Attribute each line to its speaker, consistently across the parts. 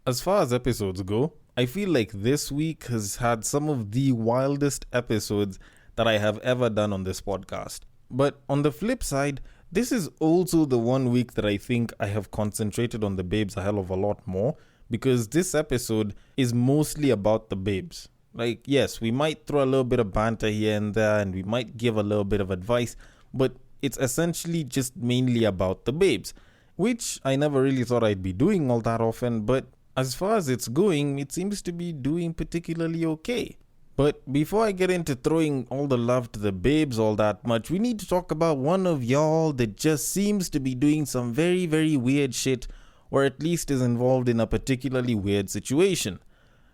Speaker 1: As far as episodes go, I feel like this week has had some of the wildest episodes that I have ever done on this podcast. But on the flip side, this is also the one week that I think I have concentrated on the babes a hell of a lot more, because this episode is mostly about the babes. Like, yes, we might throw a little bit of banter here and there, and we might give a little bit of advice, but it's essentially just mainly about the babes, which I never really thought I'd be doing all that often, but as far as it's going, it seems to be doing particularly okay. But before I get into throwing all the love to the babes all that much, we need to talk about one of y'all that just seems to be doing some very, very weird shit, or at least is involved in a particularly weird situation.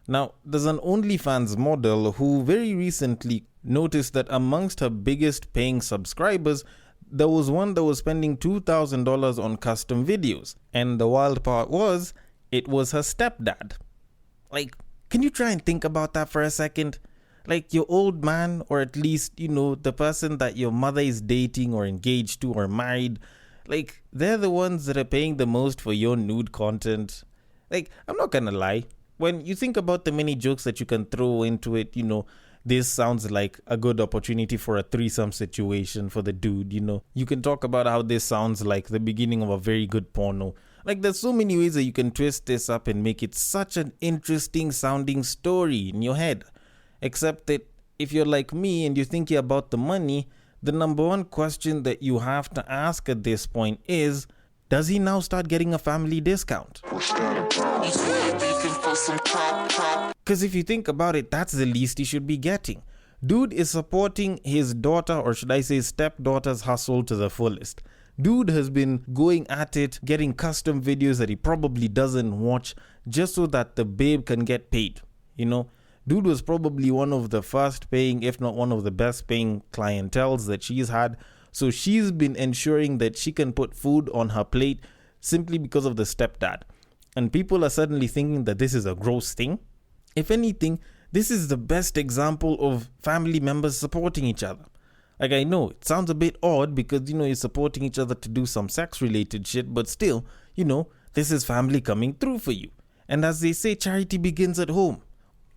Speaker 1: Now, there's an OnlyFans model who very recently noticed that amongst her biggest paying subscribers, there was one that was spending $2,000 on custom videos. And the wild part was, it was her stepdad. Like, can you try and think about that for a second? Like, your old man, or at least, the person that your mother is dating or engaged to or married, like, they're the ones that are paying the most for your nude content. Like, I'm not gonna lie. When you think about the many jokes that you can throw into it, this sounds like a good opportunity for a threesome situation for the dude, You can talk about how this sounds like the beginning of a very good porno. Like, there's so many ways that you can twist this up and make it such an interesting sounding story in your head. Except that if you're like me and you're thinking about the money, the number one question that you have to ask at this point is, does he now start getting a family discount? Because if you think about it, that's the least he should be getting. Dude is supporting his daughter, or should I say stepdaughter's hustle to the fullest. Dude has been going at it, getting custom videos that he probably doesn't watch just so that the babe can get paid. Dude was probably one of the first paying, if not one of the best paying clienteles that she's had. So she's been ensuring that she can put food on her plate simply because of the stepdad. And people are suddenly thinking that this is a gross thing. If anything, this is the best example of family members supporting each other. Like, I know it sounds a bit odd because, you're supporting each other to do some sex related shit, but still, this is family coming through for you. And as they say, charity begins at home.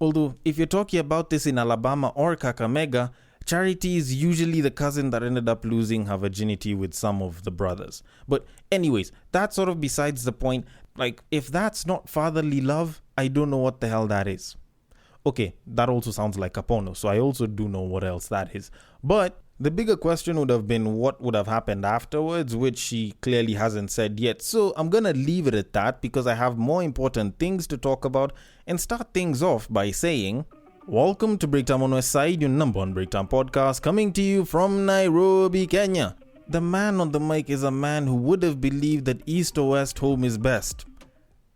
Speaker 1: Although, if you're talking about this in Alabama or Kakamega, Charity is usually the cousin that ended up losing her virginity with some of the brothers. But anyways, that's sort of besides the point. Like, if that's not fatherly love, I don't know what the hell that is. Okay, that also sounds like a porno, so I also do know what else that is. But the bigger question would have been what would have happened afterwards, which she clearly hasn't said yet. So I'm gonna leave it at that because I have more important things to talk about and start things off by saying, welcome to Breaktime on West Side, your number one breaktime podcast, coming to you from Nairobi, Kenya. The man on the mic is a man who would have believed that East or West home is best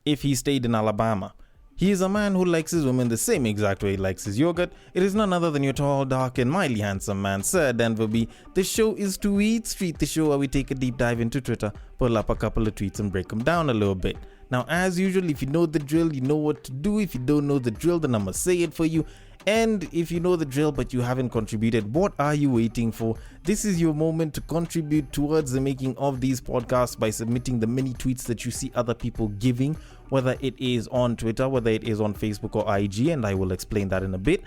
Speaker 1: if he stayed in Alabama. He is a man who likes his women the same exact way he likes his yogurt. It is none other than your tall, dark, and mildly handsome man, Sir Denver B. The show is Tweet Street, the show where we take a deep dive into Twitter, pull up a couple of tweets, and break them down a little bit. Now, as usual, if you know the drill, you know what to do. If you don't know the drill, then I'm going to say it for you. And if you know the drill but you haven't contributed, what are you waiting for? This is your moment to contribute towards the making of these podcasts by submitting the many tweets that you see other people giving, whether it is on Twitter, whether it is on Facebook or IG, and I will explain that in a bit.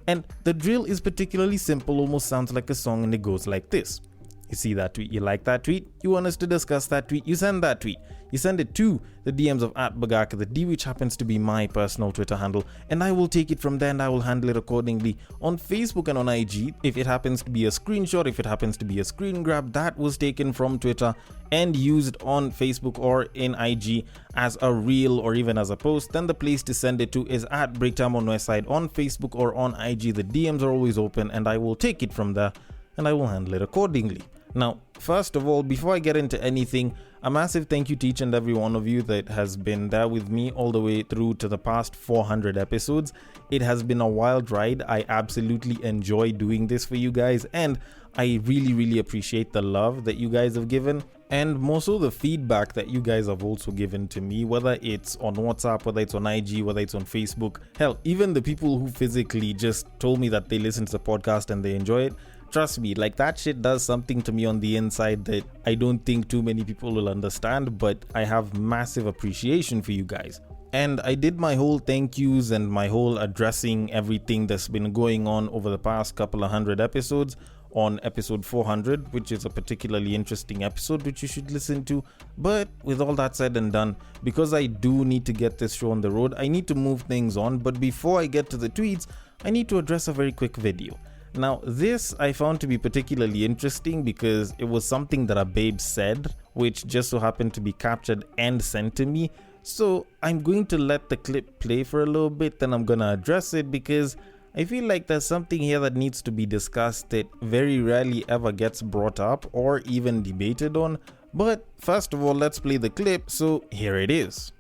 Speaker 1: And the drill is particularly simple, almost sounds like a song, and it goes like this. You see that tweet, you like that tweet, you want us to discuss that tweet, you send that tweet. You send it to the DMs of @Bagaka, which happens to be my personal Twitter handle, and I will take it from there and I will handle it accordingly on Facebook and on IG. If it happens to be a screenshot, if it happens to be a screen grab that was taken from Twitter and used on Facebook or in IG as a reel or even as a post, then the place to send it to is @Breaktime on Westside on Facebook or on IG. The DMs are always open and I will take it from there and I will handle it accordingly. Now, first of all, before I get into anything, a massive thank you to each and every one of you that has been there with me all the way through to the past 400 episodes. It has been a wild ride. I absolutely enjoy doing this for you guys, and I really, really appreciate the love that you guys have given, and more so the feedback that you guys have also given to me, whether it's on WhatsApp, whether it's on IG, whether it's on Facebook. Hell, even the people who physically just told me that they listen to the podcast and they enjoy it. Trust me, like that shit does something to me on the inside that I don't think too many people will understand, but I have massive appreciation for you guys. And I did my whole thank yous and my whole addressing everything that's been going on over the past couple of hundred episodes on episode 400, which is a particularly interesting episode which you should listen to. But with all that said and done, because I do need to get this show on the road, I need to move things on. But before I get to the tweets, I need to address a very quick video. Now, this I found to be particularly interesting because it was something that a babe said, which just so happened to be captured and sent to me. So I'm going to let the clip play for a little bit, then I'm gonna address it because I feel like there's something here that needs to be discussed that very rarely ever gets brought up or even debated on. But first of all, let's play the clip, so here it is.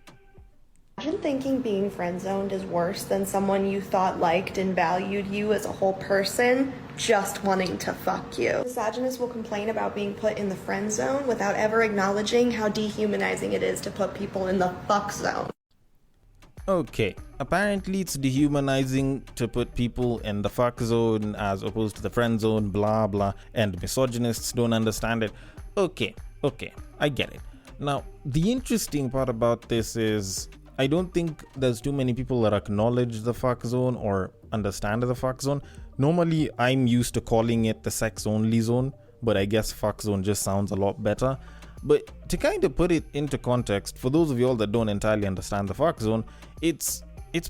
Speaker 2: Imagine thinking being friend-zoned is worse than someone you thought liked and valued you as a whole person just wanting to fuck you. Misogynists will complain about being put in the friend zone without ever acknowledging how dehumanizing it is to put people in the fuck zone.
Speaker 1: Okay, apparently it's dehumanizing to put people in the fuck zone as opposed to the friend zone, blah blah, and misogynists don't understand it. Okay, I get it. Now, the interesting part about this is I don't think there's too many people that acknowledge the fuck zone or understand the fuck zone. Normally, I'm used to calling it the sex only zone, but I guess fuck zone just sounds a lot better. But to kind of put it into context, for those of y'all that don't entirely understand the fuck zone, it's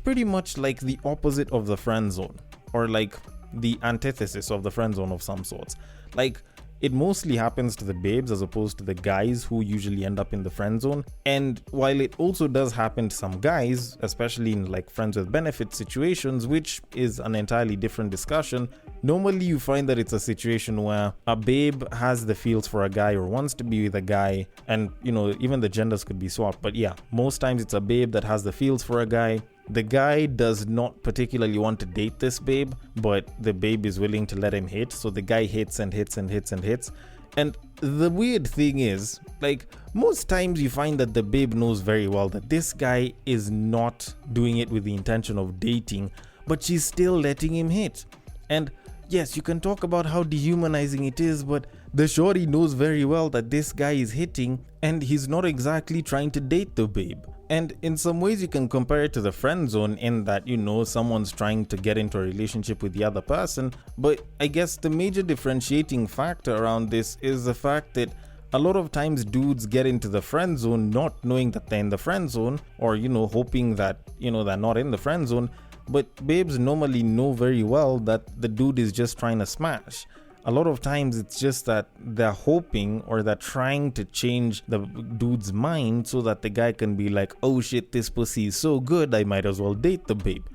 Speaker 1: pretty much like the opposite of the friend zone, or like the antithesis of the friend zone of some sorts. Like, it mostly happens to the babes as opposed to the guys who usually end up in the friend zone. And while it also does happen to some guys, especially in like friends with benefits situations, which is an entirely different discussion, normally you find that it's a situation where a babe has the feels for a guy or wants to be with a guy, and you know, even the genders could be swapped, but yeah, most times it's a babe that has the feels for a guy. The guy does not particularly want to date this babe, but the babe is willing to let him hit, so the guy hits and hits and hits and hits. And the weird thing is, like, most times you find that the babe knows very well that this guy is not doing it with the intention of dating, but she's still letting him hit. And yes, you can talk about how dehumanizing it is, but the shorty knows very well that this guy is hitting and he's not exactly trying to date the babe. And in some ways you can compare it to the friend zone in that, you know, someone's trying to get into a relationship with the other person. But I guess the major differentiating factor around this is the fact that a lot of times dudes get into the friend zone not knowing that they're in the friend zone, or, you know, hoping that, you know, they're not in the friend zone. But babes normally know very well that the dude is just trying to smash. A lot of times it's just that they're hoping or they're trying to change the dude's mind so that the guy can be like, oh shit, this pussy is so good, I might as well date the babe.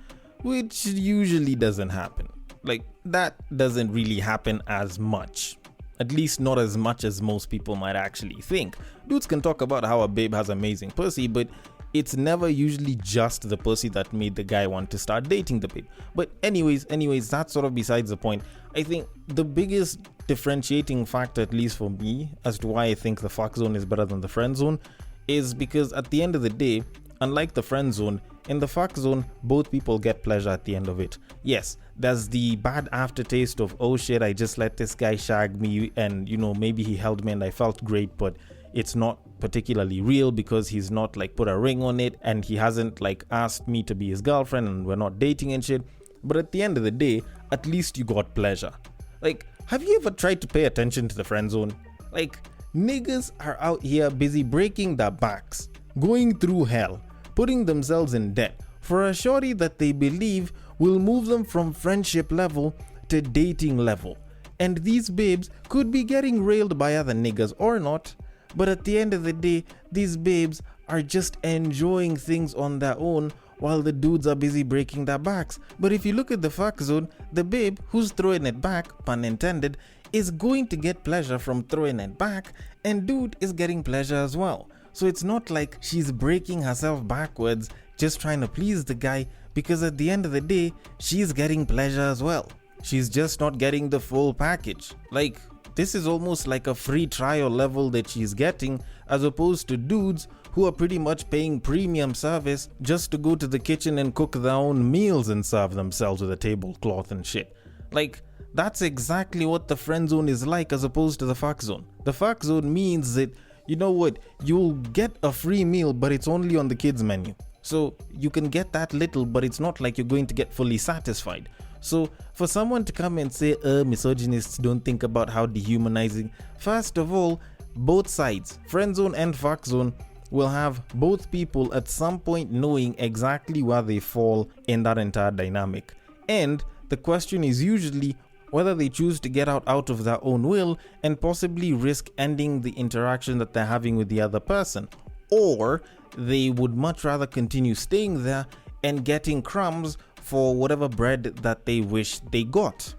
Speaker 1: Which usually doesn't happen. Like, that doesn't really happen as much. At least not as much as most people might actually think. Dudes can talk about how a babe has amazing pussy, but it's never usually just the pussy that made the guy want to start dating the babe. But anyways, that's sort of besides the point. I think the biggest differentiating factor, at least for me, as to why I think the fuck zone is better than the friend zone, is because at the end of the day, unlike the friend zone, in the fuck zone, both people get pleasure at the end of it. Yes, there's the bad aftertaste of, oh shit, I just let this guy shag me and, you know, maybe he held me and I felt great, but it's not particularly real because he's not like put a ring on it and he hasn't like asked me to be his girlfriend and we're not dating and shit. But at the end of the day, at least you got pleasure. Like, have you ever tried to pay attention to the friend zone? Like, niggas are out here busy breaking their backs, going through hell, putting themselves in debt for a shorty that they believe will move them from friendship level to dating level. And these babes could be getting railed by other niggas or not. But at the end of the day, these babes are just enjoying things on their own while the dudes are busy breaking their backs. But if you look at the fuck zone, the babe who's throwing it back, pun intended, is going to get pleasure from throwing it back, and dude is getting pleasure as well. So it's not like she's breaking herself backwards just trying to please the guy, because at the end of the day, she's getting pleasure as well. She's just not getting the full package. Like, this is almost like a free trial level that she's getting, as opposed to dudes who are pretty much paying premium service just to go to the kitchen and cook their own meals and serve themselves with a tablecloth and shit. Like, that's exactly what the friend zone is like as opposed to the fuck zone. The fuck zone means that, you know what, you'll get a free meal but it's only on the kids menu. So you can get that little, but it's not like you're going to get fully satisfied. So for someone to come and say, misogynists don't think about how dehumanizing, first of all, both sides, friend zone and fuck zone, will have both people at some point knowing exactly where they fall in that entire dynamic. And the question is usually whether they choose to get out of their own will and possibly risk ending the interaction that they're having with the other person, or they would much rather continue staying there and getting crumbs for whatever bread that they wish they got.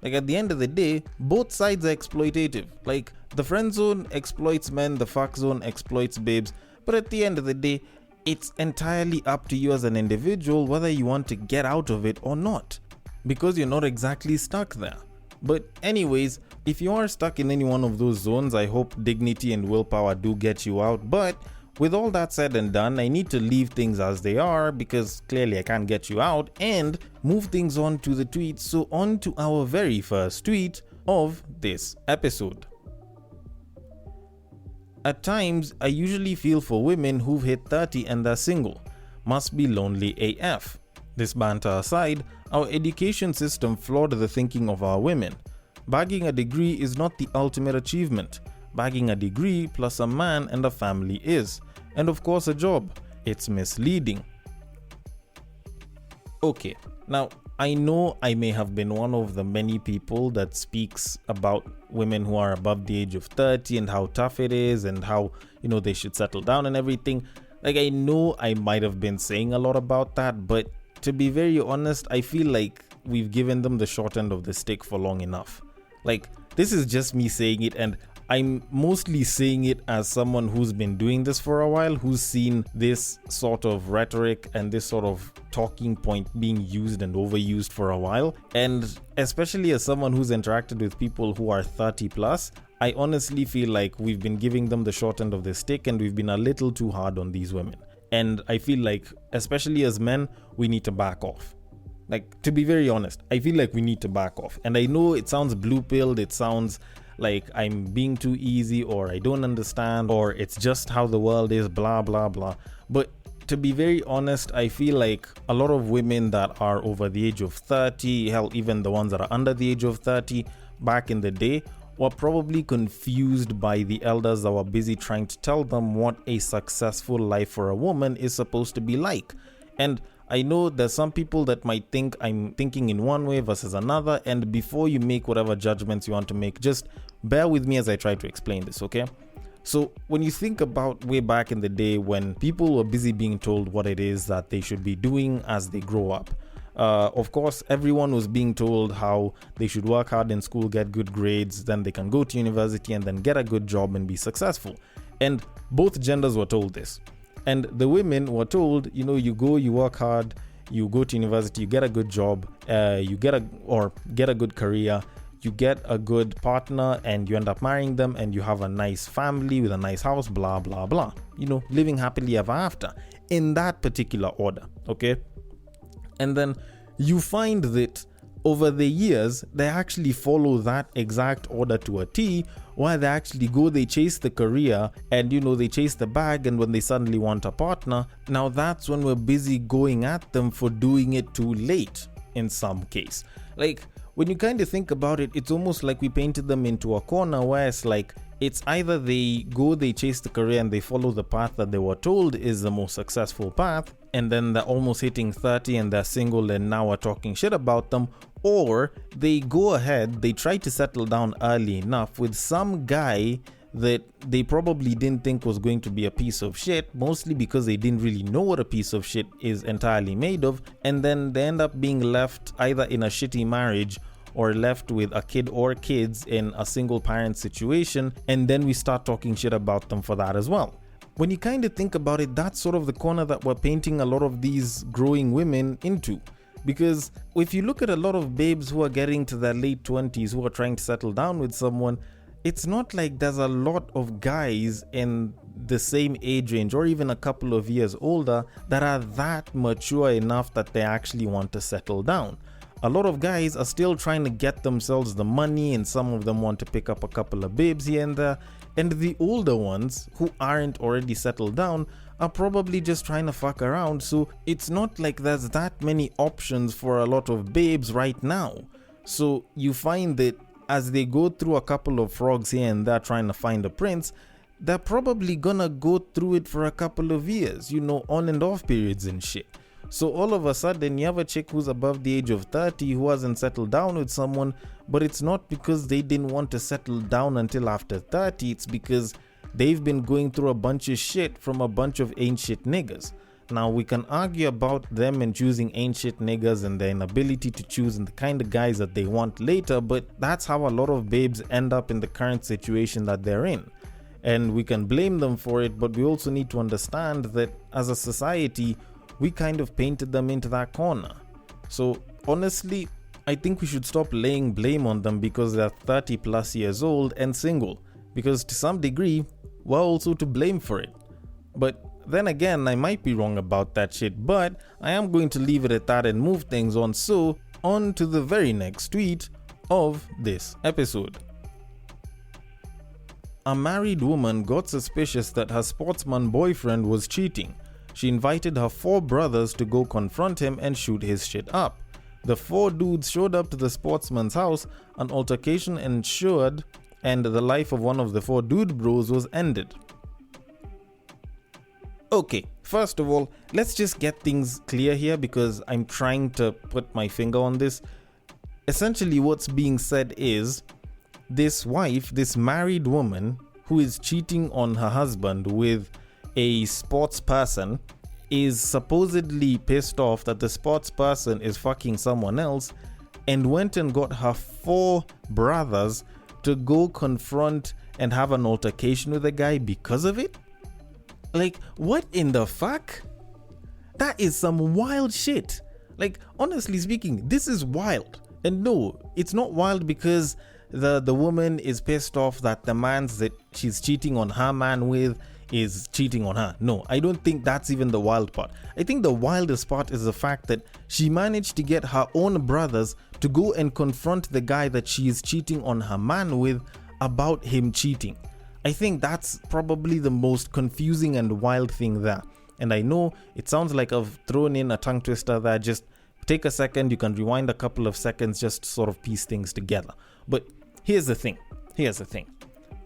Speaker 1: Like, at the end of the day, both sides are exploitative. Like, the friend zone exploits men, the fuck zone exploits babes, but at the end of the day, it's entirely up to you as an individual whether you want to get out of it or not, because you're not exactly stuck there. But anyways, if you are stuck in any one of those zones, I hope dignity and willpower do get you out. But with all that said and done, I need to leave things as they are because clearly I can't get you out, and move things on to the tweets. So on to our very first tweet of this episode. At times, I usually feel for women who've hit 30 and they're single. Must be lonely AF. This banter aside, our education system flawed the thinking of our women. Bagging a degree is not the ultimate achievement. Bagging a degree plus a man and a family is. And of course a job. It's misleading. Okay, now I know I may have been one of the many people that speaks about women who are above the age of 30 and how tough it is and how, they should settle down and everything. Like, I know I might have been saying a lot about that, but to be very honest, I feel like we've given them the short end of the stick for long enough. Like, this is just me saying it, and I'm mostly saying it as someone who's been doing this for a while, who's seen this sort of rhetoric and this sort of talking point being used and overused for a while. And especially as someone who's interacted with people who are 30 plus, I honestly feel like we've been giving them the short end of the stick and we've been a little too hard on these women. And I feel like, especially as men, we need to back off. Like, to be very honest, I feel like we need to back off. And I know it sounds blue-pilled, it sounds like I'm being too easy, or I don't understand, or it's just how the world is, blah, blah, blah. But to be very honest, I feel like a lot of women that are over the age of 30, hell, even the ones that are under the age of 30, back in the day, were probably confused by the elders that were busy trying to tell them what a successful life for a woman is supposed to be like. And I know there's some people that might think I'm thinking in one way versus another, and before you make whatever judgments you want to make, just bear with me as I try to explain this, okay? So when you think about way back in the day when people were busy being told what it is that they should be doing as they grow up, of course, everyone was being told how they should work hard in school, get good grades, then they can go to university and then get a good job and be successful. And both genders were told this. And the women were told, you go, you work hard, you go to university, you get a good job, you get a good career, you get a good partner, and you end up marrying them, and you have a nice family with a nice house, blah, blah, blah. Living happily ever after, in that particular order, okay? And then you find that over the years, they actually follow that exact order to a T, where they actually go, they chase the career, and they chase the bag, and when they suddenly want a partner, now that's when we're busy going at them for doing it too late in some case. Like, when you kind of think about it, it's almost like we painted them into a corner where it's like, it's either they go, they chase the career and they follow the path that they were told is the most successful path, and then they're almost hitting 30 and they're single and now we're talking shit about them, or they go ahead, they try to settle down early enough with some guy that they probably didn't think was going to be a piece of shit, mostly because they didn't really know what a piece of shit is entirely made of, and then they end up being left either in a shitty marriage or left with a kid or kids in a single parent situation, and then we start talking shit about them for that as well. When you kind of think about it, that's sort of the corner that we're painting a lot of these growing women into. Because if you look at a lot of babes who are getting to their late 20s who are trying to settle down with someone, it's not like there's a lot of guys in the same age range or even a couple of years older that are that mature enough that they actually want to settle down. A lot of guys are still trying to get themselves the money, and some of them want to pick up a couple of babes here and there. And the older ones who aren't already settled down are probably just trying to fuck around. So it's not like there's that many options for a lot of babes right now. So you find that as they go through a couple of frogs here and there trying to find a prince, they're probably gonna go through it for a couple of years, on and off periods and shit. So all of a sudden you have a chick who's above the age of 30 who hasn't settled down with someone, but it's not because they didn't want to settle down until after 30, it's because they've been going through a bunch of shit from a bunch of ain't shit niggas. Now we can argue about them and choosing ain't shit niggas and their inability to choose and the kind of guys that they want later, but that's how a lot of babes end up in the current situation that they're in. And we can blame them for it, but we also need to understand that as a society, we kind of painted them into that corner. So honestly, I think we should stop laying blame on them because they're 30 plus years old and single, because to some degree, we're also to blame for it. But then again, I might be wrong about that shit, but I am going to leave it at that and move things on. So on to the very next tweet of this episode. A married woman got suspicious that her sportsman boyfriend was cheating. She invited her 4 brothers to go confront him and shoot his shit up. The 4 dudes showed up to the sportsman's house, an altercation ensued, and the life of one of the 4 dude bros was ended. Okay, first of all, let's just get things clear here because I'm trying to put my finger on this. Essentially, what's being said is this wife, this married woman who is cheating on her husband with a sports person, is supposedly pissed off that the sports person is fucking someone else and went and got her 4 brothers to go confront and have an altercation with the guy because of it? Like, what in the fuck? That is some wild shit. Like, honestly speaking, this is wild. And no, it's not wild because the woman is pissed off that the man that she's cheating on her man with is cheating on her. No, I don't think that's even the wild part. I think the wildest part is the fact that she managed to get her own brothers to go and confront the guy that she is cheating on her man with about him cheating. I think that's probably the most confusing and wild thing there. And I know it sounds like I've thrown in a tongue twister there. Just take a second, you can rewind a couple of seconds, just sort of piece things together. But here's the thing.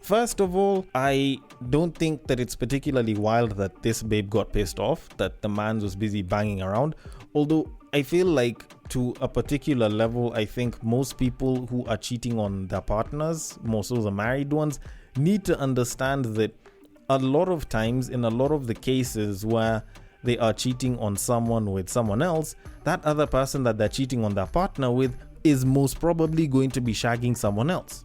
Speaker 1: First of all, I don't think that it's particularly wild that this babe got pissed off, that the man was busy banging around. Although I feel like to a particular level, I think most people who are cheating on their partners, most of the married ones, need to understand that a lot of times, in a lot of the cases where they are cheating on someone with someone else, that other person that they're cheating on their partner with is most probably going to be shagging someone else.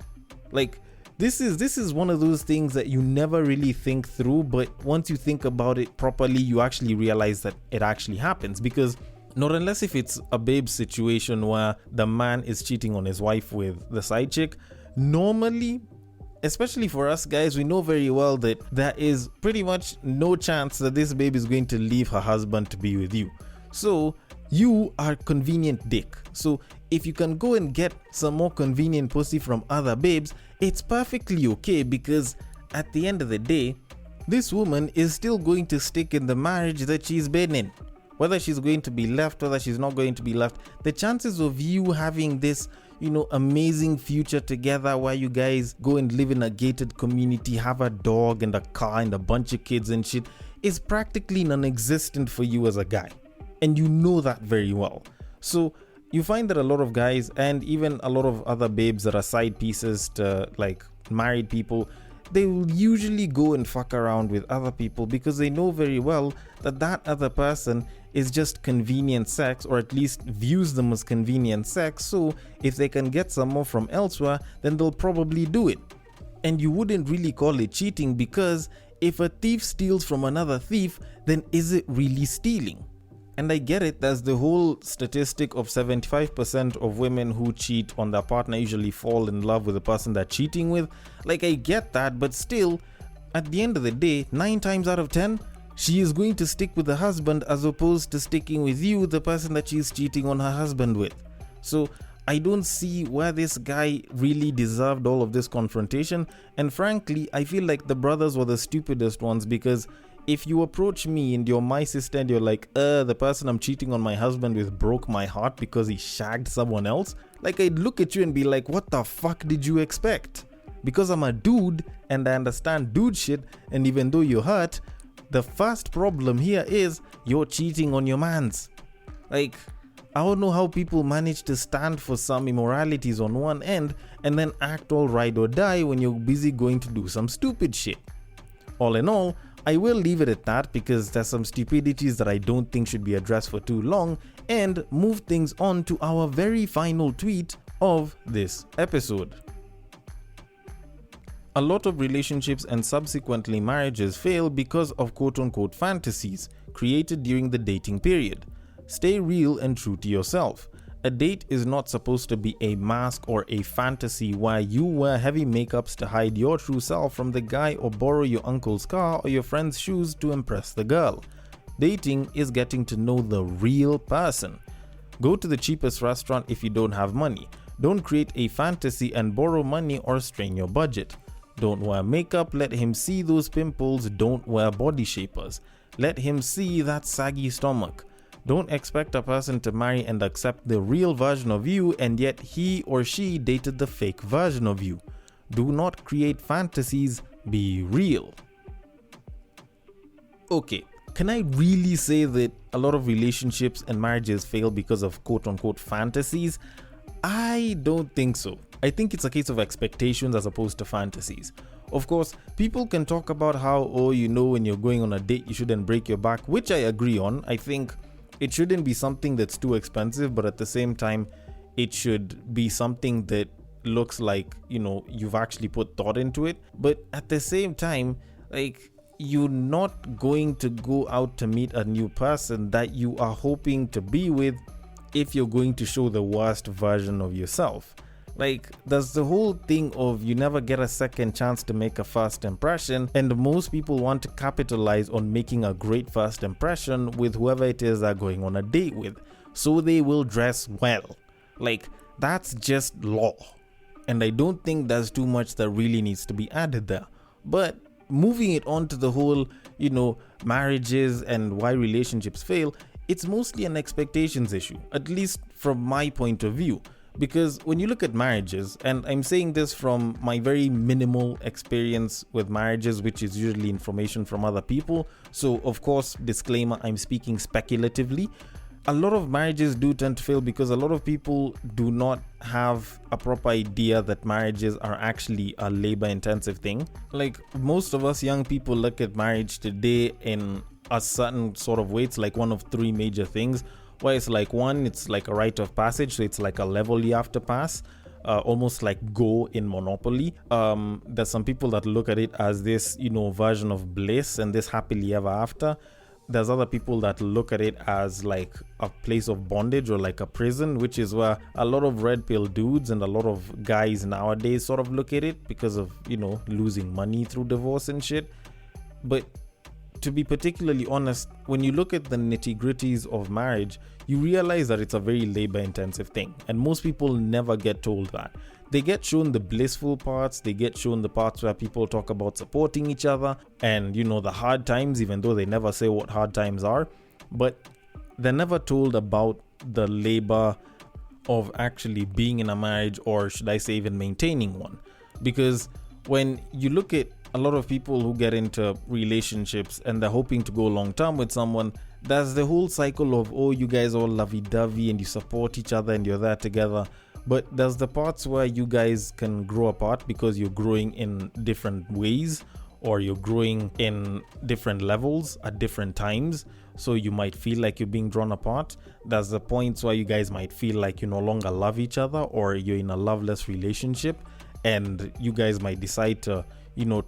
Speaker 1: Like, this is one of those things that you never really think through, but once you think about it properly, you actually realize that it actually happens. Because not unless if it's a babe situation where the man is cheating on his wife with the side chick, normally, especially for us guys, we know very well that there is pretty much no chance that this babe is going to leave her husband to be with you. So you are convenient dick. So if you can go and get some more convenient pussy from other babes, it's perfectly okay, because at the end of the day, this woman is still going to stick in the marriage that she's been in. Whether she's going to be left, whether she's not going to be left, the chances of you having this, amazing future together where you guys go and live in a gated community, have a dog and a car and a bunch of kids and shit, is practically non-existent for you as a guy. And you know that very well. So you find that a lot of guys and even a lot of other babes that are side pieces to like married people, they will usually go and fuck around with other people because they know very well that that other person is just convenient sex, or at least views them as convenient sex. So if they can get some more from elsewhere, then they'll probably do it. And you wouldn't really call it cheating, because if a thief steals from another thief, then is it really stealing? And I get it, there's the whole statistic of 75% of women who cheat on their partner usually fall in love with the person they're cheating with. Like, I get that, but still, at the end of the day, 9 times out of 10, she is going to stick with the husband as opposed to sticking with you, the person that she's cheating on her husband with. So I don't see where this guy really deserved all of this confrontation. And frankly, I feel like the brothers were the stupidest ones, because if you approach me and you're my sister and you're like, the person I'm cheating on my husband with broke my heart because he shagged someone else, like, I'd look at you and be like, what the fuck did you expect? Because I'm a dude and I understand dude shit, and even though you're hurt, the first problem here is you're cheating on your mans. Like, I don't know how people manage to stand for some immoralities on one end and then act all ride or die when you're busy going to do some stupid shit. All in all, I will leave it at that because there's some stupidities that I don't think should be addressed for too long, and move things on to our very final tweet of this episode. A lot of relationships and subsequently marriages fail because of quote-unquote fantasies created during the dating period. Stay real and true to yourself. A date is not supposed to be a mask or a fantasy where you wear heavy makeups to hide your true self from the guy, or borrow your uncle's car or your friend's shoes to impress the girl. Dating is getting to know the real person. Go to the cheapest restaurant if you don't have money. Don't create a fantasy and borrow money or strain your budget. Don't wear makeup, let him see those pimples. Don't wear body shapers. Let him see that saggy stomach. Don't expect a person to marry and accept the real version of you, and yet he or she dated the fake version of you. Do not create fantasies, be real. Okay, can I really say that a lot of relationships and marriages fail because of quote-unquote fantasies? I don't think so. I think it's a case of expectations as opposed to fantasies. Of course, people can talk about how, when you're going on a date, you shouldn't break your back, which I agree on. I think it shouldn't be something that's too expensive, but at the same time, it should be something that looks like, you've actually put thought into it. But at the same time, like, you're not going to go out to meet a new person that you are hoping to be with if you're going to show the worst version of yourself. Like, there's the whole thing of you never get a second chance to make a first impression, and most people want to capitalize on making a great first impression with whoever it is they're going on a date with, so they will dress well. Like, that's just law, and I don't think there's too much that really needs to be added there. But moving it on to the whole, marriages and why relationships fail, it's mostly an expectations issue, at least from my point of view. Because when you look at marriages, and I'm saying this from my very minimal experience with marriages, which is usually information from other people, so of course, disclaimer, I'm speaking speculatively, a lot of marriages do tend to fail because a lot of people do not have a proper idea that marriages are actually a labor-intensive thing. Like, most of us young people look at marriage today in a certain sort of way. It's like one of three major things. Where it's like, one, it's like a rite of passage, so it's like a level you have to pass, almost like Go in Monopoly. There's some people that look at it as this, version of bliss and this happily ever after. There's other people that look at it as like a place of bondage or like a prison, which is where a lot of red pill dudes and a lot of guys nowadays sort of look at it because of, losing money through divorce and shit. But to be particularly honest, when you look at the nitty-gritties of marriage, you realize that it's a very labor-intensive thing, and most people never get told that. They get shown the blissful parts, they get shown the parts where people talk about supporting each other and, the hard times, even though they never say what hard times are, but they're never told about the labor of actually being in a marriage, or should I say even maintaining one. Because when you look at a lot of people who get into relationships and they're hoping to go long term with someone, there's the whole cycle of, you guys all lovey-dovey and you support each other and you're there together. But there's the parts where you guys can grow apart because you're growing in different ways, or you're growing in different levels at different times. So you might feel like you're being drawn apart. There's the points where you guys might feel like you no longer love each other, or you're in a loveless relationship, and you guys might decide to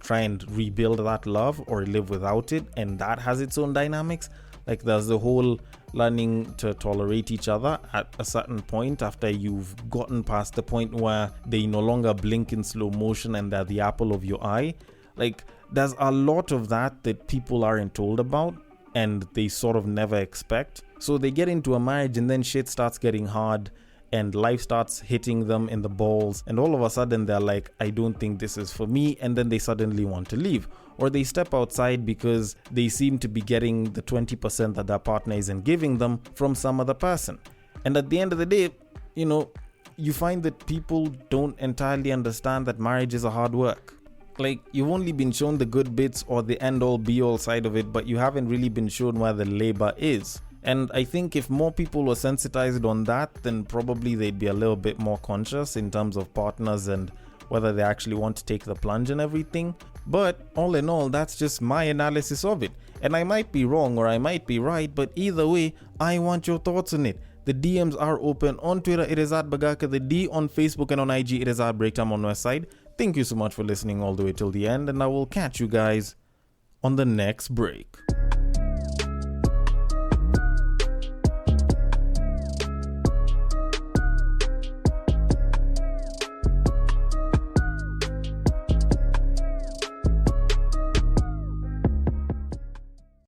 Speaker 1: try and rebuild that love or live without it, and that has its own dynamics. Like, there's the whole learning to tolerate each other at a certain point after you've gotten past the point where they no longer blink in slow motion and they're the apple of your eye. Like, there's a lot of that people aren't told about and they sort of never expect. So they get into a marriage and then shit starts getting hard, and life starts hitting them in the balls, and all of a sudden they're like, I don't think this is for me, and then they suddenly want to leave. Or they step outside because they seem to be getting the 20% that their partner isn't giving them from some other person. And at the end of the day, you find that people don't entirely understand that marriage is a hard work. Like, you've only been shown the good bits or the end-all be-all side of it, but you haven't really been shown where the labor is. And I think if more people were sensitized on that, then probably they'd be a little bit more conscious in terms of partners and whether they actually want to take the plunge and everything. But all in all, that's just my analysis of it. And I might be wrong or I might be right, but either way, I want your thoughts on it. The DMs are open. On Twitter, it is at Bagaka the D. On Facebook and on IG, it is at Breaktime on Westside. Thank you so much for listening all the way till the end, and I will catch you guys on the next break.